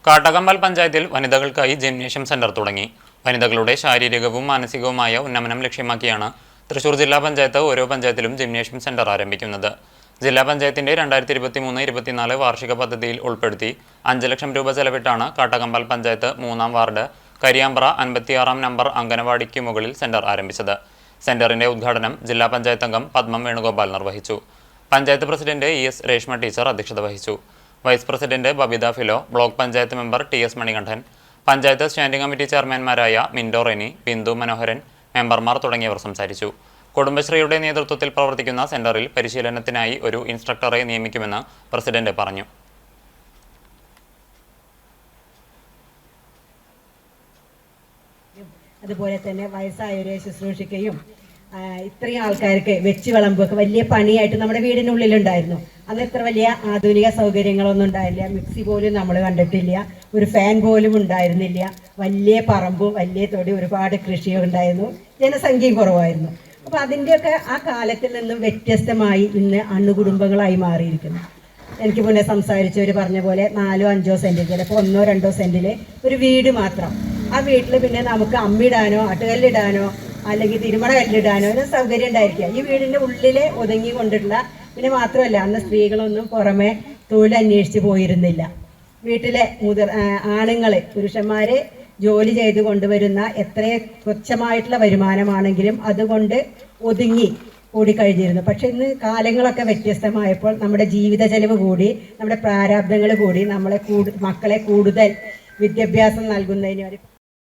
കാട്ടകമ്പൽ പഞ്ചായത്തിൽ വനിതകൾക്കായി gymnasium centre തുടങ്ങി. വനിതകളുടെ ശാരീരികവും മാനസികവുമായ ഉന്നമനം ലക്ഷ്യമാക്കിയാണ് തൃശൂർ ജില്ലാ പഞ്ചായത്ത് ഓരോ പഞ്ചായത്തിലും ജിംനേഷ്യം സെന്റർ ആരംഭിക്കുന്നത്. ജില്ലാ പഞ്ചായത്തിന്റെ 2023-24 വാർഷിക പദ്ധതിയിൽ ഉൾപ്പെടുത്തി 5 ലക്ഷം രൂപ ചെലവിട്ടാണ് കാട്ടകമ്പൽ പഞ്ചായത്ത് 3-ാം വാർഡ് കരിയാമ്പ്ര 56-ാം നമ്പർ അംഗനവാടിക്ക് മുകളിൽ സെന്റർ ആരംഭിച്ചത്. സെന്ററിന്റെ ഉദ്ഘാടനം ജില്ലാ പഞ്ചായത്ത് അംഗം പത്മം വേണുഗോപാൽ നിർവഹിച്ചു. Panchayat president ES Reshma teacher അധ്യക്ഷത വഹിച്ചു. Vice president Babitha Philo, block panchayat member TS Manikandan, panchayat standing committee ചെയർമാൻമാരായ മിൻഡോ റെനി, ബിന്ദു മനോഹരൻ, മെമ്പർമാർ തുടങ്ങിയവർ സംസാരിച്ചു. കുടുംബശ്രീയുടെ നേതൃത്വത്തിൽ പ്രവർത്തിക്കുന്ന സെന്ററിൽ പരിശീലനത്തിനായി ഒരു ഇൻസ്ട്രക്ടറെ നിയമിക്കുമെന്ന് പ്രസിഡന്റ് പറഞ്ഞു. അതുപോലെ തന്നെ വയസ്സായവരെ ശുശ്രൂഷിക്കുകയും ഇത്രയും ആൾക്കാർക്ക് വെച്ച് വിളമ്പൊക്കെ വലിയ പണിയായിട്ട് നമ്മുടെ വീടിനുള്ളിലുണ്ടായിരുന്നു. അന്ന് ഇത്ര വലിയ ആധുനിക സൗകര്യങ്ങളൊന്നും ഉണ്ടായില്ല. മിക്സി പോലും നമ്മൾ കണ്ടിട്ടില്ല, ഒരു ഫാൻ പോലും ഉണ്ടായിരുന്നില്ല. വലിയ പറമ്പും വലിയ തൊടി, ഒരുപാട് കൃഷിയും ഉണ്ടായിരുന്നു, ജനസംഖ്യയും കുറവായിരുന്നു. അപ്പോൾ അതിൻ്റെയൊക്കെ ആ കാലത്തിൽ നിന്നും വ്യത്യസ്തമായി ഇന്ന് അണുകുടുംബങ്ങളായി മാറിയിരിക്കുന്നു. എനിക്ക് മുന്നേ സംസാരിച്ചവർ പറഞ്ഞ പോലെ 4-5 സെൻറ്റിൽ, ചിലപ്പോൾ 1-2 സെൻറ്റിൽ ഒരു വീട് മാത്രം. ആ വീട്ടിൽ പിന്നെ നമുക്ക് അമ്മിടാനോ അട്ടുകല്ലിടാനോ അല്ലെങ്കിൽ തിരുമണ കല്ലിടാനോ ഒരു സൗകര്യം ഉണ്ടായിരിക്കുക. ഈ വീടിൻ്റെ ഉള്ളിൽ ഒതുങ്ങി കൊണ്ടിട്ടുള്ള, പിന്നെ മാത്രമല്ല അന്ന് സ്ത്രീകളൊന്നും പുറമെ തൊഴിലന്വേഷിച്ച് പോയിരുന്നില്ല. വീട്ടിലെ ആണുങ്ങൾ, പുരുഷന്മാർ ജോലി ചെയ്ത് കൊണ്ടുവരുന്ന എത്ര തുച്ഛമായിട്ടുള്ള വരുമാനമാണെങ്കിലും അതുകൊണ്ട് ഒതുങ്ങി കൂടിക്കഴിഞ്ഞിരുന്നു. പക്ഷെ ഇന്ന് കാലങ്ങളൊക്കെ വ്യത്യസ്തമായപ്പോൾ നമ്മുടെ ജീവിത ചെലവ് കൂടി, നമ്മുടെ പ്രാരാബ്ദങ്ങൾ കൂടി, മക്കളെ കൂടുതൽ വിദ്യാഭ്യാസം നൽകുന്നതിന്